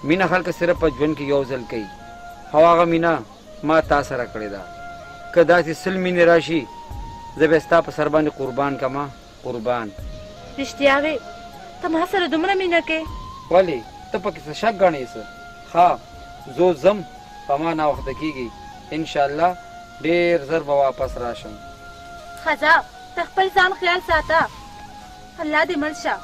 مینه خلک صرف په ژوند کې یو ځل کوي، او هغه مینه ما تا سره کړې ده. که داسې 100 مینې راشي زه به ستا په سر باندې قربان کما قربان. رښتیا وې ته ما سره دومره مینه کوې؟ ولې ته پکې څه شک ګڼې څه؟ ها زه ځم، په ما ناوخته کېږي، انشاءالله ډېر ژر به واپس راشم. ښځه ته خپل ځان خیال ساته، الله دې مړ شه.